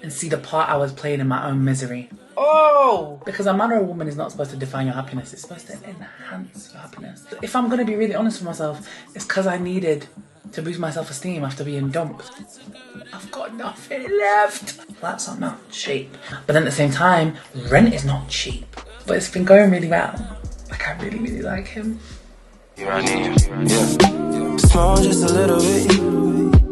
and see the part I was playing in my own misery. Oh! Because a man or a woman is not supposed to define your happiness. It's supposed to enhance your happiness. If I'm going to be really honest with myself, it's because I needed to boost my self-esteem after being dumped. I've got nothing left. Flats are not cheap. But then at the same time, rent is not cheap. But it's been going really well. Like, I really, really like him. Yeah. Small just a little bit.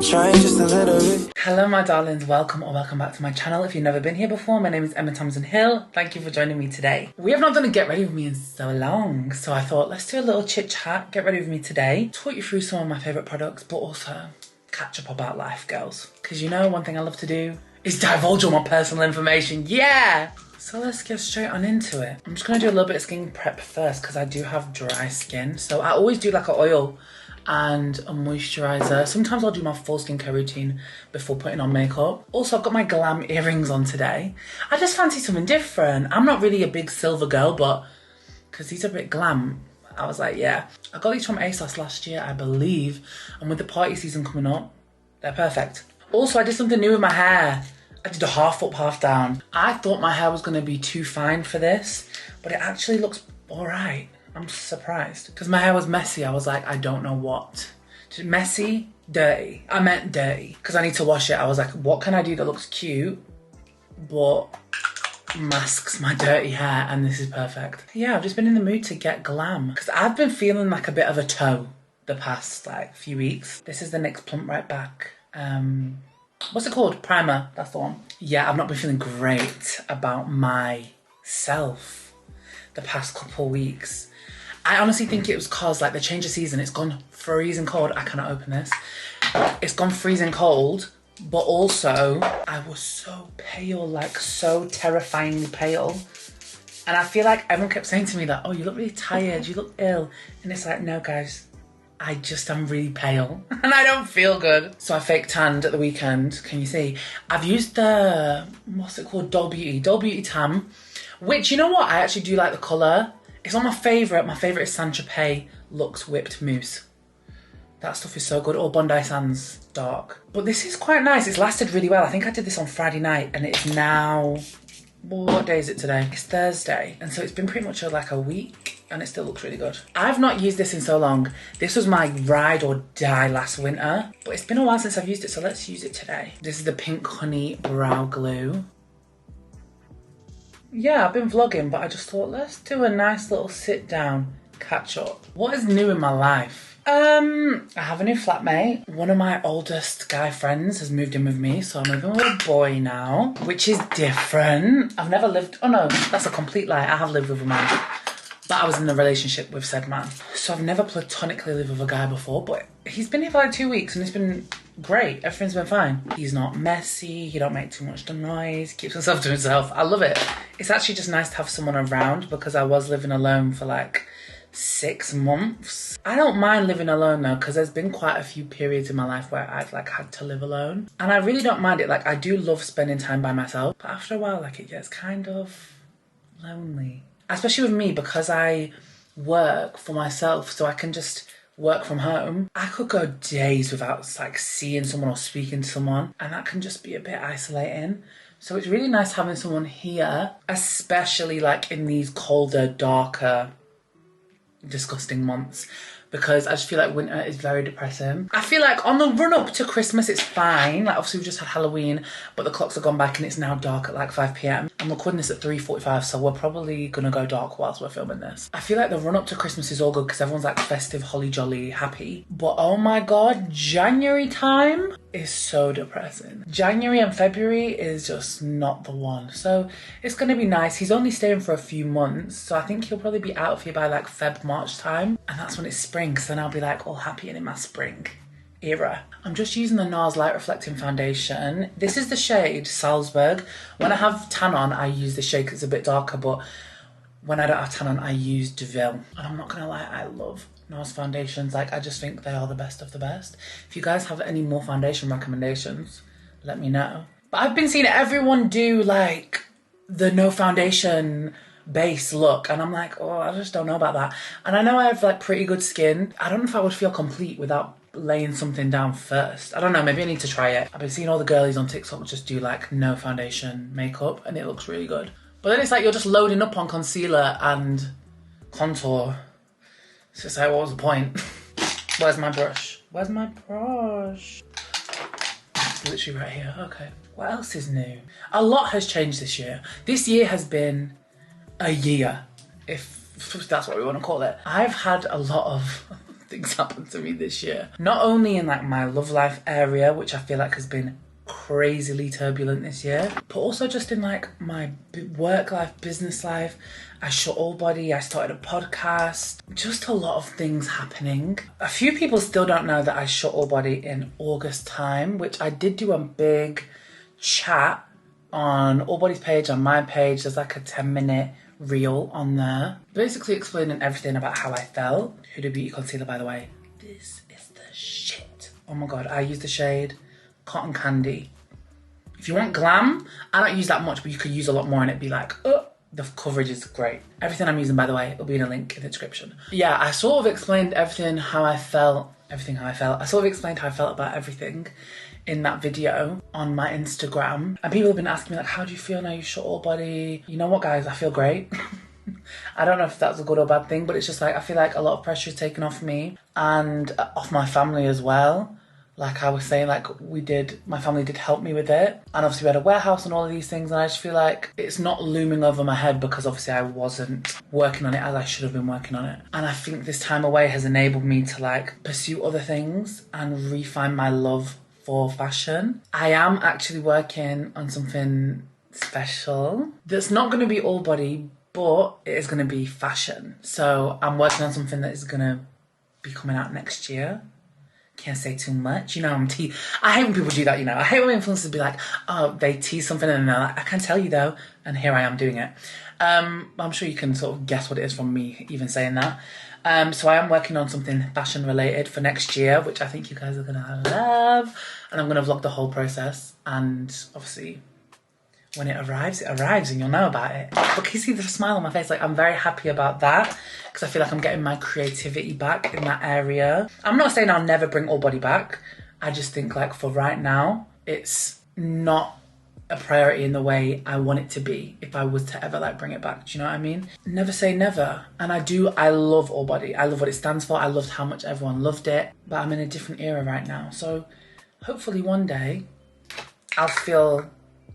Try just a little bit. Hello my darlings, welcome or welcome back to my channel. If you've never been here before, my name is emmatamsinhill. Thank you for joining me today. We have not done a get ready with me in so long, so I thought let's do a little chit chat, get ready with me today, talk you through some of my favourite products, but also catch up about life, girls. Because you know one thing I love to do is divulge all my personal information, yeah! So let's get straight on into it. I'm just going to do a little bit of skin prep first because I do have dry skin. So I always do like an oil and a moisturiser. Sometimes I'll do my full skincare routine before putting on makeup. Also, I've got my glam earrings on today. I just fancy something different. I'm not really a big silver girl, but because these are a bit glam, I was like, yeah. I got these from ASOS last year, I believe. And with the party season coming up, they're perfect. Also, I did something new with my hair. I did a half up, half down. I thought my hair was going to be too fine for this, but it actually looks all right. I'm surprised because my hair was messy. I was like, I don't know what. Messy, dirty. I meant dirty because I need to wash it. I was like, what can I do that looks cute but masks my dirty hair? And this is perfect. Yeah, I've just been in the mood to get glam because I've been feeling like a bit of a toe the past like few weeks. This is the NYX Plump Right Back. What's it called? Primer, that's the one. Yeah, I've not been feeling great about myself the past couple weeks. I honestly think it was cause like the change of season, it's gone freezing cold. I cannot open this. It's gone freezing cold, but also I was so pale, like so terrifyingly pale. And I feel like everyone kept saying to me that, oh, you look really tired, you look ill. And it's like, no guys, I'm really pale and I don't feel good. So I fake tanned at the weekend. Can you see? I've used the, what's it called? Doll Beauty Tam, which, you know what? I actually do like the colour. It's not my favourite. My favourite is Saint-Tropez Luxe Whipped Mousse. That stuff is so good. Or Bondi Sands Dark. But this is quite nice. It's lasted really well. I think I did this on Friday night and it's now, well, what day is it today? It's Thursday. And so it's been pretty much like a week and it still looks really good. I've not used this in so long. This was my ride or die last winter, but it's been a while since I've used it, so let's use it today. This is the Pink Honey Brow Glue. Yeah, I've been vlogging, but I just thought, let's do a nice little sit down catch up. What is new in my life? I have a new flatmate. One of my oldest guy friends has moved in with me, so I'm living with a boy now, which is different. I've never lived, oh no, that's a complete lie. I have lived with a man, but I was in a relationship with said man. So I've never platonically lived with a guy before, but he's been here for like 2 weeks and it's been great. Everything's been fine. He's not messy, he don't make too much noise, keeps himself to himself. I love it. It's actually just nice to have someone around because I was living alone for like 6 months. I don't mind living alone though, because there's been quite a few periods in my life where I've like had to live alone. And I really don't mind it. Like I do love spending time by myself, but after a while like it gets kind of lonely. Especially with me because I work for myself, so I can just work from home. I could go days without like seeing someone or speaking to someone, and that can just be a bit isolating. So it's really nice having someone here, especially like in these colder, darker, disgusting months, because I just feel like winter is very depressing. I feel like on the run up to Christmas it's fine, like obviously we've just had Halloween, but the clocks have gone back and it's now dark at like 5 p.m. I'm recording this at 3:45, so we're probably gonna go dark whilst we're filming this. I feel like the run up to Christmas is all good because everyone's like festive, holly jolly, happy, but oh my god, January time is so depressing. January and February is just not the one. So it's gonna be nice. He's only staying for a few months, so I think he'll probably be out of here by like Feb, March time, and that's when it's spring, because then I'll be like all happy and in my spring era. I'm just using the NARS Light Reflecting Foundation. This is the shade Salzburg. When I have tan on, I use this shade because it's a bit darker, but when I don't have tan on, I use Deville. And I'm not gonna lie, I love NARS foundations. Like, I just think they are the best of the best. If you guys have any more foundation recommendations, let me know. But I've been seeing everyone do like the no foundation base look, and I'm like, oh, I just don't know about that. And I know I have like pretty good skin. I don't know if I would feel complete without laying something down first. I don't know, maybe I need to try it. I've been seeing all the girlies on TikTok just do like no foundation makeup and it looks really good. But then it's like you're just loading up on concealer and contour. It's just like, what was the point? Where's my brush? Where's my brush? It's literally right here. Okay. What else is new? A lot has changed this year. This year has been a year, if that's what we want to call it. I've had a lot of things happen to me this year. Not only in like my love life area, which I feel like has been crazily turbulent this year, but also just in like my work life, business life. I shot all body, I started a podcast, just a lot of things happening. A few people still don't know that I shot all body in August time, which I did do a big chat on all body's page, on my page. There's like a 10-minute reel on there, basically explaining everything about how I felt. Huda Beauty concealer, by the way. This is the shit. Oh my God, I use the shade Cotton Candy. If you want glam, I don't use that much, but you could use a lot more and it'd be like, oh, the coverage is great. Everything I'm using, by the way, will be in a link in the description. Yeah, I sort of explained everything how I felt. I sort of explained how I felt about everything in that video on my Instagram. And people have been asking me like, how do you feel now you shot all body? You know what, guys, I feel great. I don't know if that's a good or bad thing, but it's just like, I feel like a lot of pressure is taken off me and off my family as well. Like I was saying, like my family did help me with it. And obviously we had a warehouse and all of these things. And I just feel like it's not looming over my head because obviously I wasn't working on it as I should have been working on it. And I think this time away has enabled me to like pursue other things and refine my love for fashion. I am actually working on something special that's not going to be all body, but it is going to be fashion. So I'm working on something that is going to be coming out next year. Can't say too much. You know, I hate when people do that, you know. I hate when influencers be like, oh, they tease something and they're like, I can't tell you though. And here I am doing it. I'm sure you can sort of guess what it is from me even saying that. So I am working on something fashion related for next year, which I think you guys are going to love. And I'm going to vlog the whole process. And obviously, when it arrives and you'll know about it. But can you see the smile on my face? Like, I'm very happy about that because I feel like I'm getting my creativity back in that area. I'm not saying I'll never bring all body back. I just think like for right now, it's not a priority in the way I want it to be if I was to ever like bring it back. Do you know what I mean? Never say never. And I love all body. I love what it stands for. I loved how much everyone loved it. But I'm in a different era right now. So hopefully one day I'll feel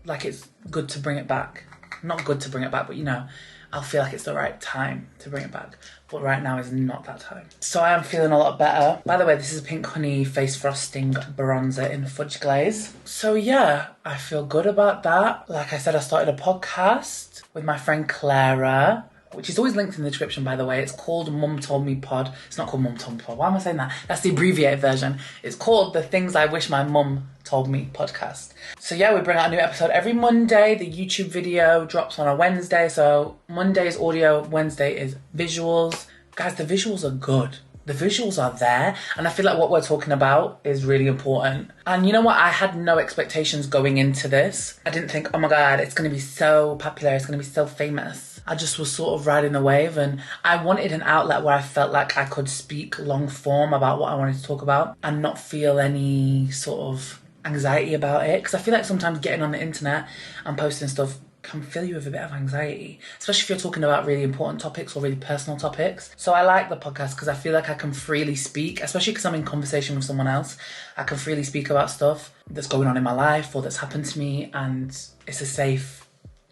like it's good to bring it back. Not good to bring it back, but you know, I'll feel like it's the right time to bring it back. But right now is not that time. So I am feeling a lot better. By the way, this is Pink Honey Face Frosting Bronzer in Fudge Glaze. So yeah, I feel good about that. Like I said, I started a podcast with my friend Clara, which is always linked in the description, by the way. It's called Mum Told Me Pod. It's not called Mum Told Me Pod. Why am I saying that? That's the abbreviated version. It's called The Things I Wish My Mum Told Me podcast. So yeah, we bring out a new episode every Monday. The YouTube video drops on a Wednesday. So Monday is audio, Wednesday is visuals. Guys, the visuals are good. The visuals are there. And I feel like what we're talking about is really important. And you know what? I had no expectations going into this. I didn't think, oh my God, it's going to be so popular. It's going to be so famous. I just was sort of riding the wave and I wanted an outlet where I felt like I could speak long form about what I wanted to talk about and not feel any sort of anxiety about it. Because I feel like sometimes getting on the internet and posting stuff can fill you with a bit of anxiety, especially if you're talking about really important topics or really personal topics. So I like the podcast because I feel like I can freely speak, especially because I'm in conversation with someone else. I can freely speak about stuff that's going on in my life or that's happened to me, and it's a safe,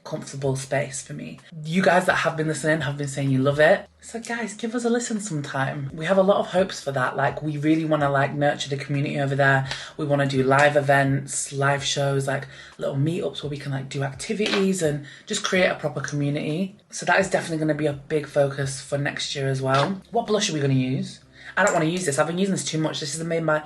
comfortable space for me. You guys that have been listening have been saying you love it. So guys, give us a listen sometime. We have a lot of hopes for that. Like, we really want to like nurture the community over there. We want to do live events, live shows, like little meetups where we can like do activities and just create a proper community. So that is definitely going to be a big focus for next year as well. What blush are we going to use? I don't want to use this. I've been using this too much. This is the Made by...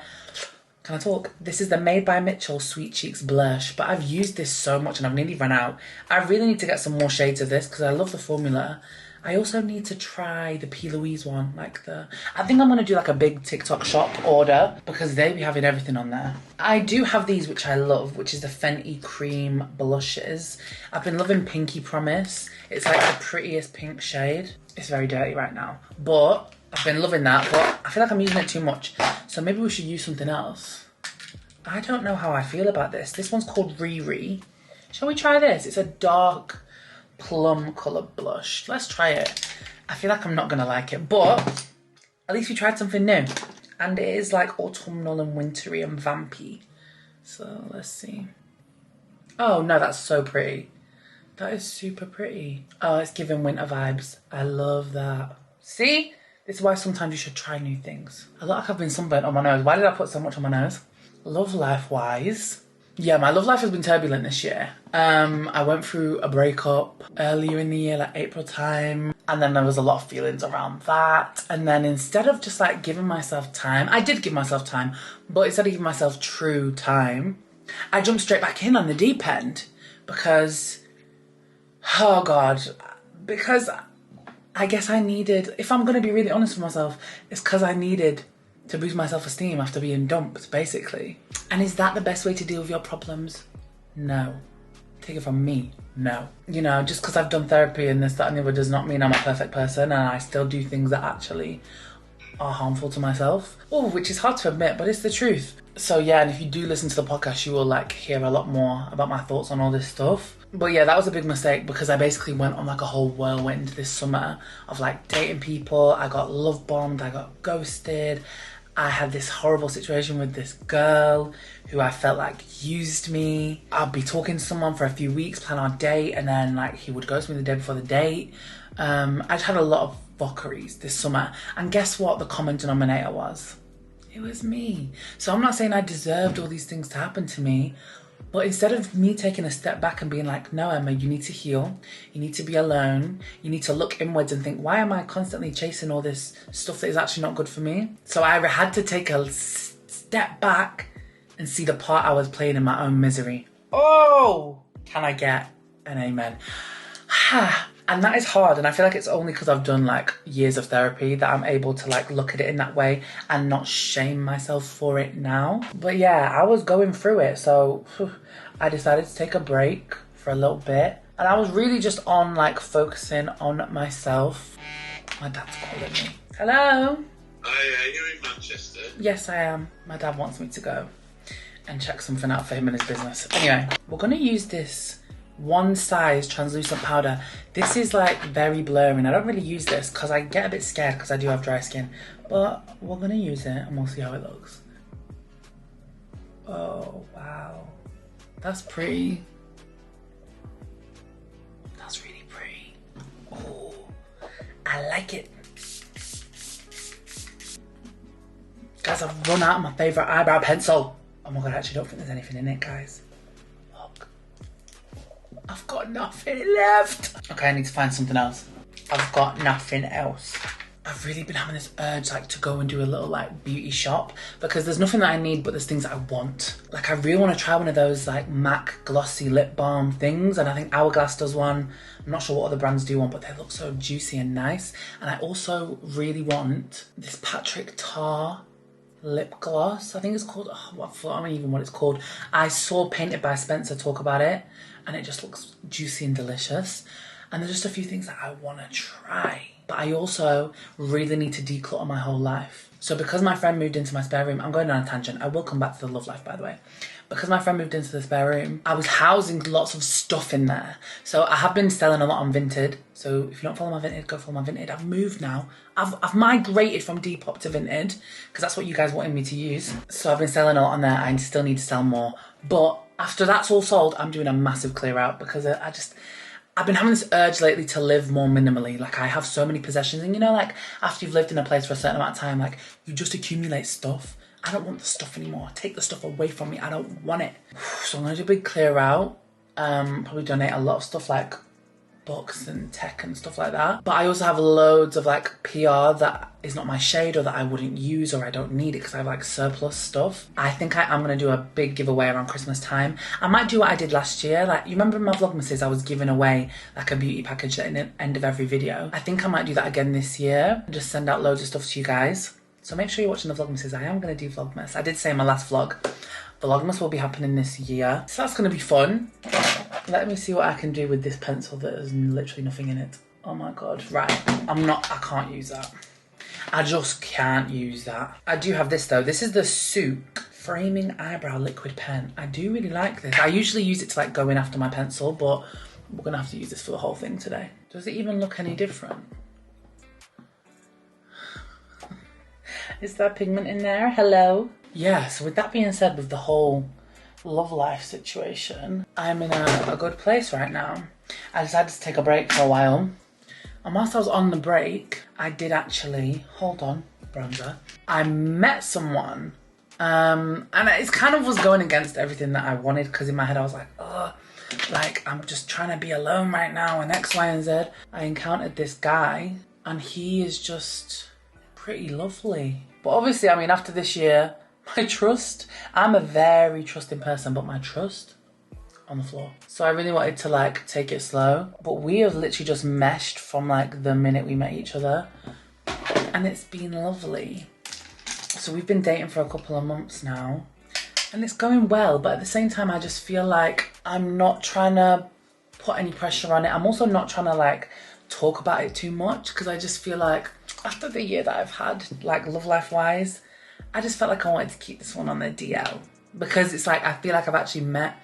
Can I talk? This is the Made by Mitchell Sweet Cheeks blush, but I've used this so much and I've nearly run out. I really need to get some more shades of this because I love the formula. I also need to try the P. Louise one, I think I'm going to do like a big TikTok shop order because they be having everything on there. I do have these which I love, which is the Fenty Cream blushes. I've been loving Pinky Promise. It's like the prettiest pink shade. It's very dirty right now, but I've been loving that, but I feel like I'm using it too much. So maybe we should use something else. I don't know how I feel about this. This one's called Riri. Shall we try this? It's a dark plum colour blush. Let's try it. I feel like I'm not gonna like it, but at least we tried something new. And it is like autumnal and wintry and vampy. So let's see. Oh no, that's so pretty. That is super pretty. Oh, it's giving winter vibes. I love that. See? This is why sometimes you should try new things. I look like I've been sunburnt on my nose. Why did I put so much on my nose? Love life wise. Yeah, my love life has been turbulent this year. I went through a breakup earlier in the year, like April time. And then there was a lot of feelings around that. And then instead of just like giving myself time, I did give myself time, but instead of giving myself true time, I jumped straight back in on the deep end because, oh God, because I guess I needed, if I'm going to be really honest with myself, it's because I needed to boost my self-esteem after being dumped, basically. And is that the best way to deal with your problems? No. Take it from me, no. You know, just because I've done therapy and this, that and the other does not mean I'm a perfect person and I still do things that actually are harmful to myself. Oh, which is hard to admit, but it's the truth. So yeah, and if you do listen to the podcast, you will like hear a lot more about my thoughts on all this stuff. But yeah, that was a big mistake because I basically went on like a whole whirlwind this summer of like dating people. I got love bombed, I got ghosted. I had this horrible situation with this girl who I felt like used me. I'd be talking to someone for a few weeks, plan our date, and then like he would ghost me the day before the date. I just had a lot of fuckeries this summer. And guess what the common denominator was? It was me. So I'm not saying I deserved all these things to happen to me, but instead of me taking a step back and being like, no, Emma, you need to heal. You need to be alone. You need to look inwards and think, why am I constantly chasing all this stuff that is actually not good for me? So I had to take a step back and see the part I was playing in my own misery. Oh, can I get an amen? And that is hard, and I feel like it's only because I've done like years of therapy that I'm able to like look at it in that way and not shame myself for it now. But yeah, I was going through it, so I decided to take a break for a little bit, and I was really just on like focusing on myself. My dad's calling me. Hello? Hi, you're in Manchester? Yes, I am. My dad wants me to go and check something out for him and his business. Anyway, we're gonna use this one size translucent powder. This is like very blurry and I don't really use this because I get a bit scared because I do have dry skin, but we're gonna use it and we'll see how it looks. Oh wow, that's pretty. That's really pretty. Oh, I like it. Guys, I've run out of my favorite eyebrow pencil. Oh my god, I actually don't think there's anything in it, guys. I've got nothing left. Okay, I need to find something else. I've got nothing else. I've really been having this urge like to go and do a little like beauty shop because there's nothing that I need but there's things that I want. Like I really want to try one of those like MAC glossy lip balm things, and I think Hourglass does one. I'm not sure what other brands do one, but they look so juicy and nice. And I also really want this Patrick Tar lip gloss. I think it's called, I don't even know what it's called. I saw Painted by Spencer talk about it and it just looks juicy and delicious. And there's just a few things that I want to try. But I also really need to declutter my whole life. So because my friend moved into my spare room, I'm going on a tangent. I will come back to the love life, by the way. Because my friend moved into the spare room, I was housing lots of stuff in there. So I have been selling a lot on Vinted. So if you don't follow my Vinted, go follow my Vinted. I've moved now. I've migrated from Depop to Vinted because that's what you guys wanted me to use. So I've been selling a lot on there. I still need to sell more. But after that's all sold, I'm doing a massive clear out because I've been having this urge lately to live more minimally. Like I have so many possessions, and you know, like after you've lived in a place for a certain amount of time, like you just accumulate stuff. I don't want the stuff anymore. Take the stuff away from me. I don't want it. So I'm gonna do a big clear out. Probably donate a lot of stuff like books and tech and stuff like that. But I also have loads of like PR that is not my shade or that I wouldn't use or I don't need it because I have like surplus stuff. I think I am going to do a big giveaway around Christmas time. I might do what I did last year. Like, you remember in my Vlogmases, I was giving away like a beauty package at the end of every video. I think I might do that again this year and just send out loads of stuff to you guys. So make sure you're watching the Vlogmases. I am going to do Vlogmas. I did say in my last vlog, Vlogmas will be happening this year. So that's going to be fun. Let me see what I can do with this pencil that has literally nothing in it. Oh my God, right. I can't use that. I just can't use that. I do have this though. This is the Souk Framing Eyebrow Liquid Pen. I do really like this. I usually use it to like go in after my pencil, but we're gonna have to use this for the whole thing today. Does it even look any different? Is there pigment in there? Hello? Yeah, so with that being said, with the whole love life situation, I'm in a good place right now. I decided to take a break for a while. And whilst I was on the break, I did actually, hold on, bronzer. I met someone, and it kind of was going against everything that I wanted, because in my head I was like, oh, like I'm just trying to be alone right now and X, Y, and Z. I encountered this guy and he is just pretty lovely. But obviously, I mean, after this year, my trust, I'm a very trusting person, but my trust on the floor. So I really wanted to like take it slow, but we have literally just meshed from like the minute we met each other, and it's been lovely. So we've been dating for a couple of months now and it's going well, but at the same time I just feel like I'm not trying to put any pressure on it. I'm also not trying to like talk about it too much, because I just feel like after the year that I've had, like love life wise, I just felt like I wanted to keep this one on the DL, because it's like I feel like I've actually met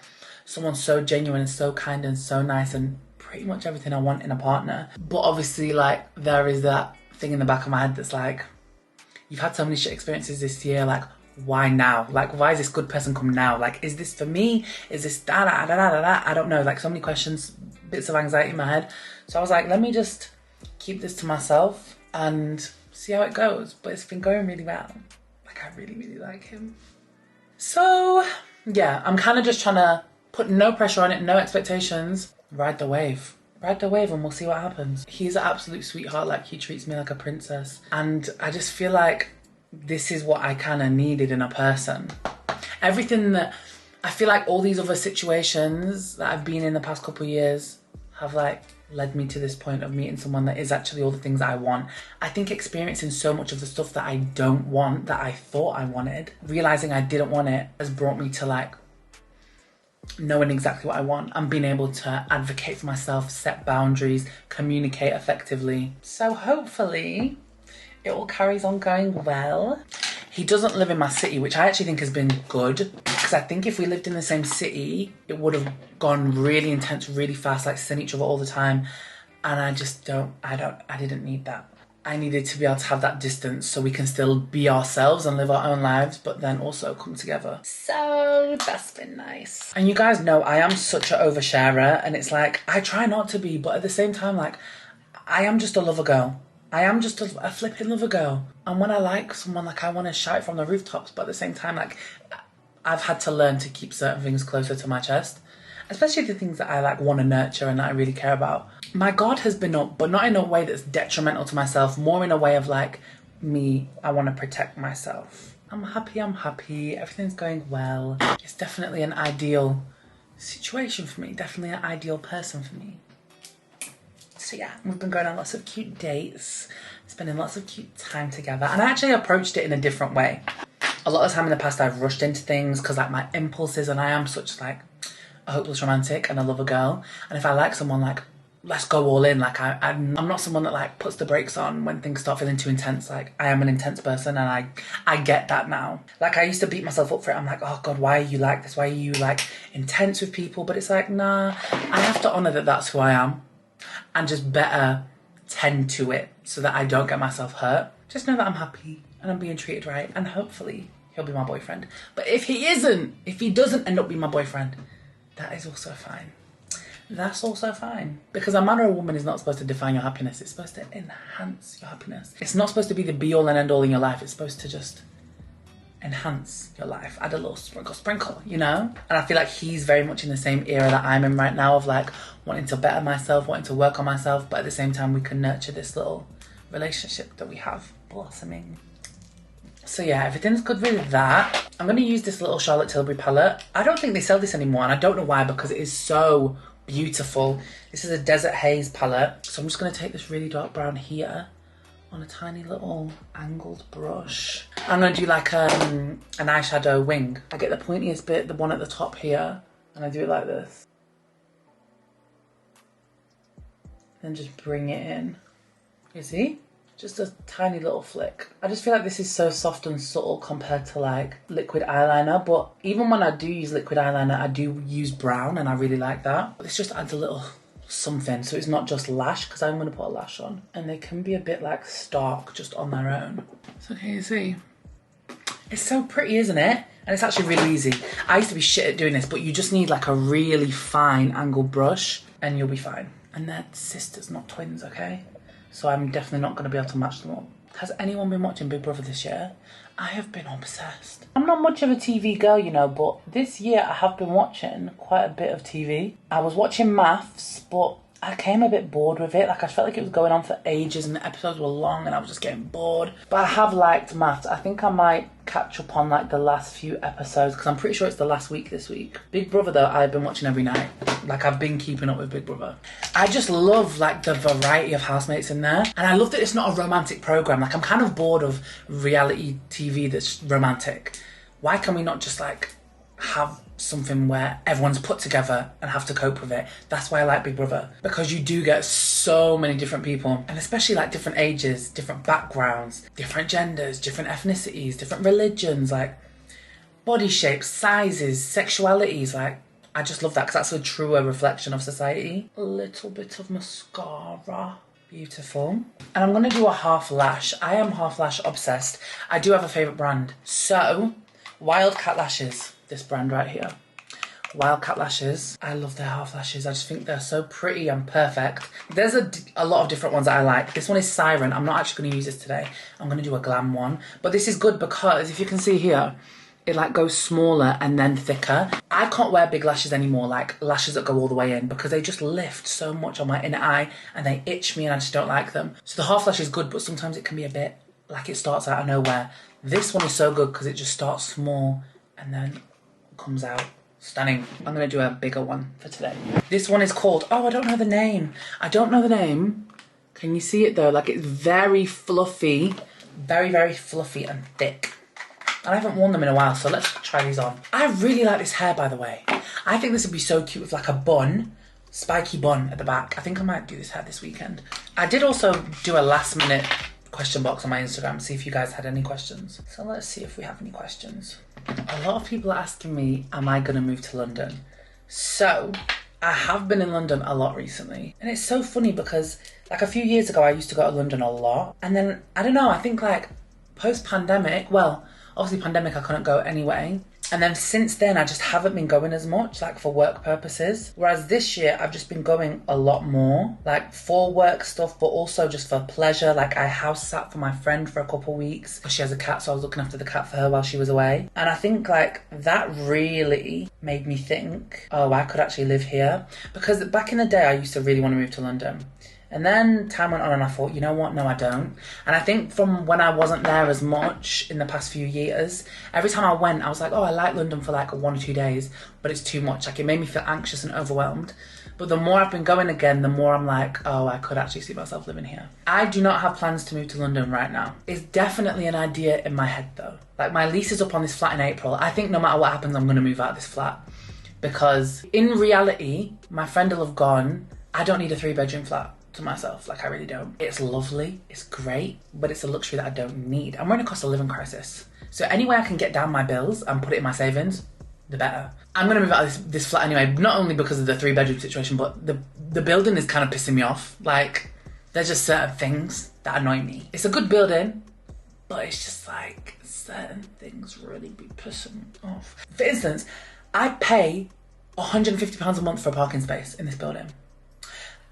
someone so genuine and so kind and so nice and pretty much everything I want in a partner. But obviously, like, there is that thing in the back of my head that's like, you've had so many shit experiences this year, like, why now? Like, why is this good person come now? Like, is this for me? Is this da da da da da da? I don't know, like so many questions, bits of anxiety in my head. So I was like, let me just keep this to myself and see how it goes. But it's been going really well. Like, I really, really like him. So yeah, I'm kind of just trying to put no pressure on it, no expectations. Ride the wave. Ride the wave and we'll see what happens. He's an absolute sweetheart, like he treats me like a princess. And I just feel like this is what I kind of needed in a person. Everything that, I feel like all these other situations that I've been in the past couple of years have like led me to this point of meeting someone that is actually all the things that I want. I think experiencing so much of the stuff that I don't want, that I thought I wanted, realizing I didn't want it, has brought me to like knowing exactly what I want and being able to advocate for myself, set boundaries, communicate effectively. So hopefully it all carries on going well. He doesn't live in my city, which I actually think has been good, because I think if we lived in the same city, it would have gone really intense, really fast, like seeing each other all the time. And I just I didn't need that. I needed to be able to have that distance so we can still be ourselves and live our own lives, but then also come together. So that's been nice. And you guys know I am such an oversharer, and it's like, I try not to be, but at the same time, like, I am just a lover girl. I am just a flipping lover girl. And when I like someone, like, I want to shout it from the rooftops, but at the same time, like, I've had to learn to keep certain things closer to my chest, especially the things that I like want to nurture and that I really care about. My guard has been up, but not in a way that's detrimental to myself, more in a way of like, me, I want to protect myself. I'm happy, everything's going well. It's definitely an ideal situation for me, definitely an ideal person for me. So yeah, we've been going on lots of cute dates, spending lots of cute time together, and I actually approached it in a different way. A lot of time in the past I've rushed into things because like my impulses, and I am such like a hopeless romantic and a lover girl, and if I like someone, like, let's go all in. Like I'm not someone that like puts the brakes on when things start feeling too intense. Like, I am an intense person, and I get that now. Like, I used to beat myself up for it. I'm like, oh God, why are you like this? Why are you like intense with people? But it's like, nah, I have to honour that that's who I am and just better tend to it so that I don't get myself hurt. Just know that I'm happy and I'm being treated right, and hopefully he'll be my boyfriend. But if he doesn't end up being my boyfriend, that is also fine. That's also fine. Because a man or a woman is not supposed to define your happiness. It's supposed to enhance your happiness. It's not supposed to be the be-all and end-all in your life. It's supposed to just enhance your life. Add a little sprinkle, you know? And I feel like he's very much in the same era that I'm in right now, of like wanting to better myself, wanting to work on myself, but at the same time we can nurture this little relationship that we have blossoming. So yeah, everything's good with that. I'm going to use this little Charlotte Tilbury palette. I don't think they sell this anymore, and I don't know why, because it is so beautiful. This is a Desert Haze palette. So I'm just going to take this really dark brown here on a tiny little angled brush. I'm going to do like an eyeshadow wing. I get the pointiest bit, the one at the top here, and I do it like this. Then just bring it in. You see? Just a tiny little flick. I just feel like this is so soft and subtle compared to like liquid eyeliner, but even when I do use liquid eyeliner, I do use brown and I really like that. But this just adds a little something, so it's not just lash, because I'm going to put a lash on. And they can be a bit like stark just on their own. So can you see? It's so pretty, isn't it? And it's actually really easy. I used to be shit at doing this, but you just need like a really fine angled brush and you'll be fine. And they're sisters, not twins, okay? So I'm definitely not going to be able to match them up. Has anyone been watching Big Brother this year? I have been obsessed. I'm not much of a TV girl, you know, but this year I have been watching quite a bit of TV. I was watching Maths, but I came a bit bored with it. Like, I felt like it was going on for ages and the episodes were long and I was just getting bored. But I have liked Maths. I think I might catch up on like the last few episodes because I'm pretty sure it's the last week this week. Big Brother though, I've been watching every night. Like, I've been keeping up with Big Brother. I just love like the variety of housemates in there. And I love that it's not a romantic program. Like, I'm kind of bored of reality TV that's romantic. Why can we not just like have something where everyone's put together and have to cope with it? That's why I like Big Brother, because you do get so many different people, and especially like different ages, different backgrounds, different genders, different ethnicities, different religions, like body shapes, sizes, sexualities. Like, I just love that because that's a truer reflection of society. A little bit of mascara. Beautiful. And I'm going to do a half lash. I am half lash obsessed. I do have a favourite brand. So, Wildcat Lashes. This brand right here. Wildcat Lashes. I love their half lashes. I just think they're so pretty and perfect. There's a lot of different ones that I like. This one is Siren. I'm not actually going to use this today. I'm going to do a glam one. But this is good because if you can see here, it like goes smaller and then thicker. I can't wear big lashes anymore, like lashes that go all the way in, because they just lift so much on my inner eye and they itch me and I just don't like them. So the half lash is good, but sometimes it can be a bit like it starts out of nowhere. This one is so good because it just starts small and then comes out stunning. I'm going to do a bigger one for today. This one is called, oh, I don't know the name. I don't know the name. Can you see it though? Like, it's very fluffy, very, very fluffy and thick. And I haven't worn them in a while, so let's try these on. I really like this hair, by the way. I think this would be so cute with like a bun, spiky bun at the back. I think I might do this hair this weekend. I did also do a last minute question box on my Instagram, see if you guys had any questions. So let's see if we have any questions. A lot of people are asking me, am I gonna move to London? So, I have been in London a lot recently. And it's so funny because like a few years ago, I used to go to London a lot. And then, I don't know, I think like post-pandemic, well, obviously pandemic, I couldn't go anyway. And then since then, I just haven't been going as much, like for work purposes. Whereas this year, I've just been going a lot more, like for work stuff, but also just for pleasure. Like, I house sat for my friend for a couple of weeks because she has a cat, so I was looking after the cat for her while she was away. And I think like that really made me think, oh, I could actually live here. Because back in the day, I used to really want to move to London. And then time went on and I thought, you know what? No, I don't. And I think from when I wasn't there as much in the past few years, every time I went, I was like, oh, I like London for like 1 or 2 days, but it's too much. Like, it made me feel anxious and overwhelmed. But the more I've been going again, the more I'm like, oh, I could actually see myself living here. I do not have plans to move to London right now. It's definitely an idea in my head though. Like, my lease is up on this flat in April. I think no matter what happens, I'm going to move out of this flat. Because in reality, my friend will have gone, I don't need a 3-bedroom flat to myself. Like, I really don't. It's lovely, it's great, but it's a luxury that I don't need. I'm in a cost of living crisis. So any way I can get down my bills and put it in my savings, the better. I'm gonna move out of this flat anyway, not only because of the 3-bedroom situation, but the building is kind of pissing me off. Like, there's just certain things that annoy me. It's a good building, but it's just like certain things really be pissing me off. For instance, I pay £150 a month for a parking space in this building.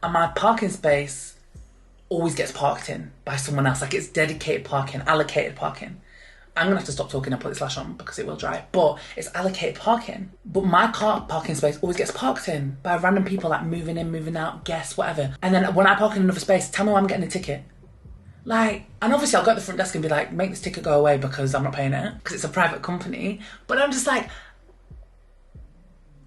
And my parking space always gets parked in by someone else. Like, it's dedicated parking, allocated parking. I'm gonna have to stop talking and put this lash on because it will dry. But it's allocated parking. But my car parking space always gets parked in by random people, like moving in, moving out, guests, whatever. And then when I park in another space, tell me why I'm getting a ticket. Like, and obviously I'll go to the front desk and be like, make this ticket go away because I'm not paying it, because it's a private company. But I'm just like,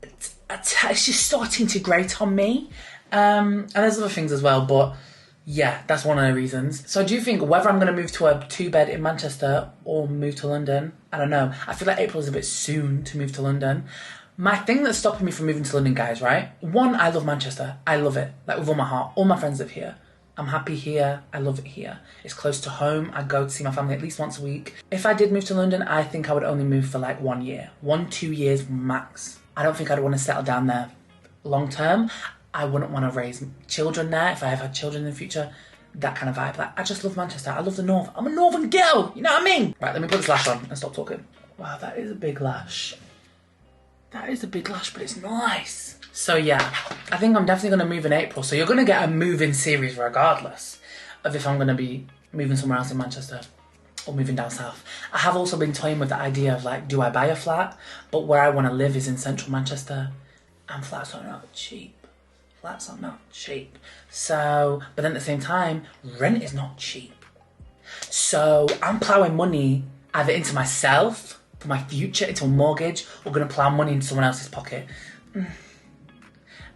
it's just starting to grate on me. And there's other things as well, but yeah, that's one of the reasons. So I do think whether I'm going to move to a 2-bed in Manchester or move to London, I don't know. I feel like April is a bit soon to move to London. My thing that's stopping me from moving to London, guys, right? One, I love Manchester. I love it, like with all my heart. All my friends live here. I'm happy here. I love it here. It's close to home. I go to see my family at least once a week. If I did move to London, I think I would only move for like 1 year. 1-2 years max. I don't think I'd want to settle down there long term. I wouldn't want to raise children there if I ever had children in the future. That kind of vibe. Like, I just love Manchester. I love the north. I'm a northern girl. You know what I mean? Right, let me put this lash on and stop talking. Wow, that is a big lash. That is a big lash, but it's nice. So yeah, I think I'm definitely going to move in April. So you're going to get a move-in series regardless of if I'm going to be moving somewhere else in Manchester or moving down south. I have also been toying with the idea of like, do I buy a flat? But where I want to live is in central Manchester and flats are not cheap. Flats are not cheap. So, but then at the same time, rent is not cheap. So I'm ploughing money either into myself, for my future, into a mortgage, or going to plough money into someone else's pocket.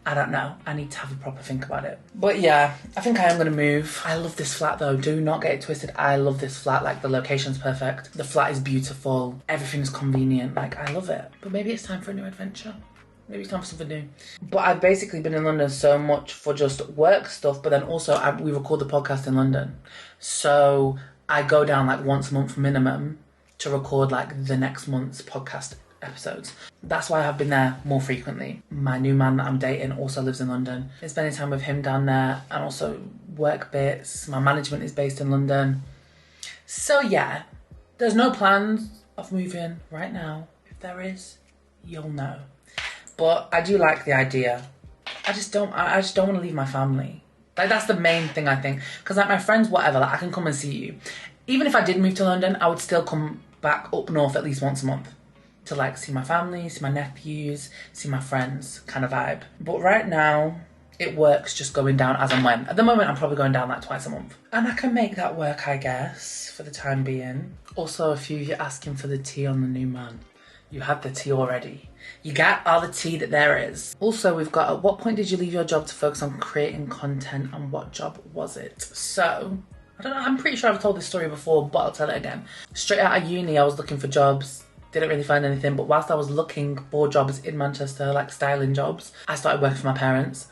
I don't know. I need to have a proper think about it. But yeah, I think I am going to move. I love this flat though. Do not get it twisted. I love this flat. Like, the location's perfect. The flat is beautiful. Everything's convenient. Like, I love it. But maybe it's time for a new adventure. Maybe it's time for something new. But I've basically been in London so much for just work stuff, but then also we record the podcast in London. So I go down like once a month minimum to record like the next month's podcast episodes. That's why I've been there more frequently. My new man that I'm dating also lives in London. Been spending time with him down there, and also work bits. My management is based in London. So yeah, there's no plans of moving right now. If there is, you'll know. But I do like the idea. I just don't want to leave my family. Like, that's the main thing, I think. Because like my friends, whatever, like I can come and see you. Even if I did move to London, I would still come back up north at least once a month to like see my family, see my nephews, see my friends, kind of vibe. But right now, it works just going down as and when. At the moment, I'm probably going down like twice a month. And I can make that work, I guess, for the time being. Also, a few of you asking for the tea on the new man. You had the tea already. You got all the tea that there is. Also, we've got, at what point did you leave your job to focus on creating content, and what job was it? So, I don't know, I'm pretty sure I've told this story before, but I'll tell it again. Straight out of uni, I was looking for jobs. Didn't really find anything, but whilst I was looking for jobs in Manchester, like styling jobs, I started working for my parents.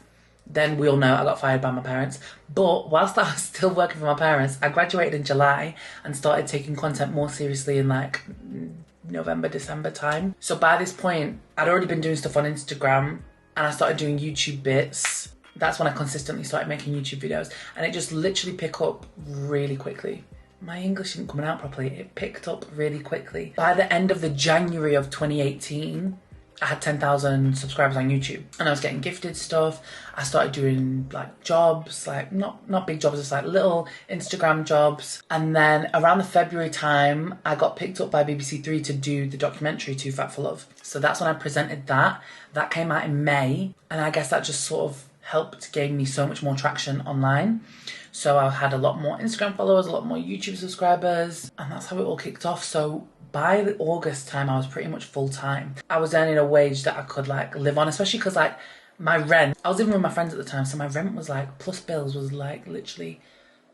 Then we all know I got fired by my parents. But whilst I was still working for my parents, I graduated in July and started taking content more seriously in like November, December time. So by this point, I'd already been doing stuff on Instagram and I started doing YouTube bits. That's when I consistently started making YouTube videos, and it just literally picked up really quickly. My English isn't coming out properly. It picked up really quickly. By the end of the January of 2018, I had 10,000 subscribers on YouTube, and I was getting gifted stuff. I started doing like jobs, like not big jobs, just like little Instagram jobs. And then around the February time, I got picked up by BBC Three to do the documentary Too Fat for Love. So that's when I presented that. That came out in May, and I guess that just sort of helped gain me so much more traction online. So I had a lot more Instagram followers, a lot more YouTube subscribers, and that's how it all kicked off. So by the August time, I was pretty much full time. I was earning a wage that I could like live on, especially because like my rent, I was living with my friends at the time, so my rent was like, plus bills, was like literally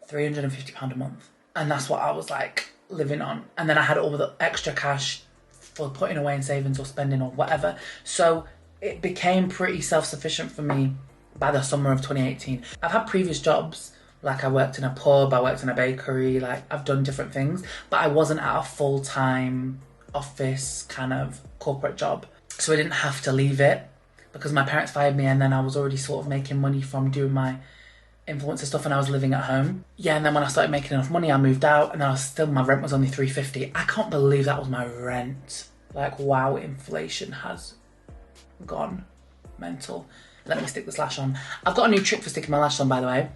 £350 a month. And that's what I was like living on. And then I had all the extra cash for putting away in savings or spending or whatever. So it became pretty self-sufficient for me by the summer of 2018. I've had previous jobs, like I worked in a pub, I worked in a bakery, like I've done different things, but I wasn't at a full-time office kind of corporate job. So I didn't have to leave it because my parents fired me, and then I was already sort of making money from doing my influencer stuff, and I was living at home. Yeah, and then when I started making enough money, I moved out, and then my rent was only £350. I can't believe that was my rent. Like, wow, inflation has gone mental. Let me stick this lash on. I've got a new trick for sticking my lashes on, by the way.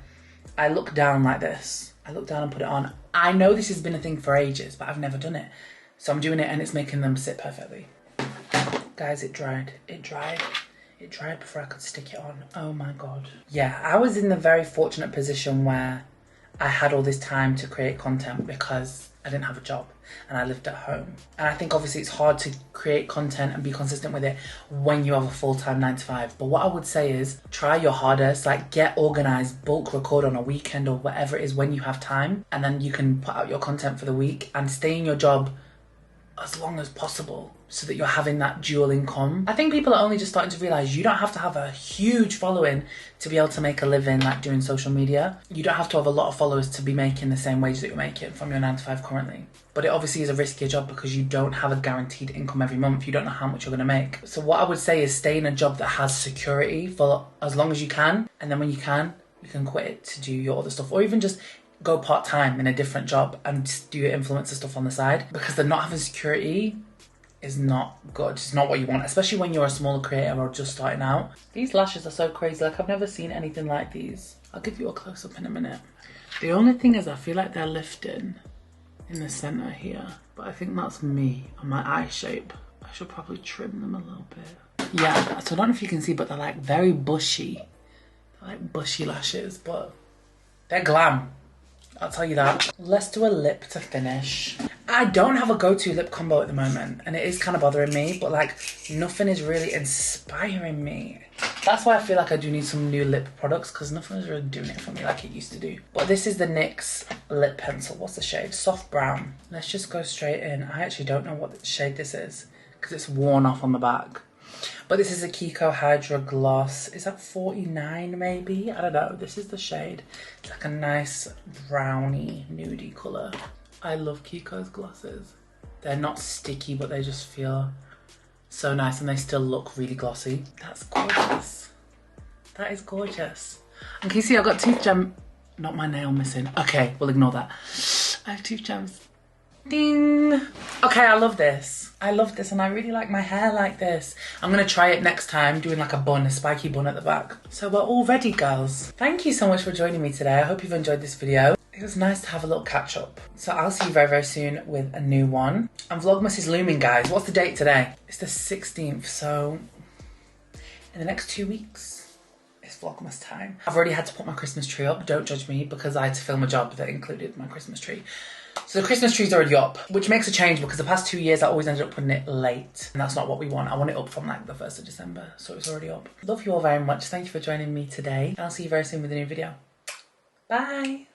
I look down like this. I look down and put it on. I know this has been a thing for ages, but I've never done it. So I'm doing it, and it's making them sit perfectly. Guys, it dried. It dried. It dried before I could stick it on. Oh my God. Yeah, I was in the very fortunate position where I had all this time to create content because I didn't have a job and I lived at home. And I think obviously it's hard to create content and be consistent with it when you have a full-time 9-to-5. But what I would say is try your hardest, like get organized, bulk record on a weekend or whatever it is when you have time. And then you can put out your content for the week and stay in your job as long as possible so that you're having that dual income. I think people are only just starting to realise you don't have to have a huge following to be able to make a living like doing social media. You don't have to have a lot of followers to be making the same wage that you're making from your 9 to 5 currently. But it obviously is a riskier job because you don't have a guaranteed income every month. You don't know how much you're going to make. So what I would say is stay in a job that has security for as long as you can. And then when you can quit it to do your other stuff, or even just go part-time in a different job and just do your influencer stuff on the side, because the not having security is not good. It's not what you want, especially when you're a smaller creator or just starting out. These lashes are so crazy. Like, I've never seen anything like these. I'll give you a close-up in a minute. The only thing is I feel like they're lifting in the center here, but I think that's me and my eye shape. I should probably trim them a little bit. Yeah, so I don't know if you can see, but they're like very bushy. They're like bushy lashes, but they're glam. I'll tell you that. Let's do a lip to finish. I don't have a go-to lip combo at the moment, and it is kind of bothering me, but like nothing is really inspiring me. That's why I feel like I do need some new lip products, because nothing is really doing it for me like it used to do. But this is the NYX lip pencil. What's the shade? Soft brown. Let's just go straight in. I actually don't know what shade this is because it's worn off on the back. But this is a Kiko Hydra Gloss. Is that 49 maybe? I don't know. This is the shade. It's like a nice browny, nudie colour. I love Kiko's glosses. They're not sticky, but they just feel so nice and they still look really glossy. That's gorgeous. That is gorgeous. And can you see I've got tooth gem, not my nail missing. Okay, we'll ignore that. I have tooth gems. Ding. Okay, I love this. I love this and I really like my hair like this. I'm gonna try it next time, doing like a bun, a spiky bun at the back. So we're all ready, girls. Thank you so much for joining me today. I hope you've enjoyed this video. It was nice to have a little catch up. So I'll see you very, very soon with a new one. And Vlogmas is looming, guys. What's the date today? It's the 16th, so in the next 2 weeks, it's Vlogmas time. I've already had to put my Christmas tree up. Don't judge me because I had to film a job that included my Christmas tree. So the Christmas tree's already up, which makes a change because the past 2 years I always ended up putting it late. And that's not what we want. I want it up from like the 1st of December, so it's already up. Love you all very much. Thank you for joining me today. And I'll see you very soon with a new video. Bye.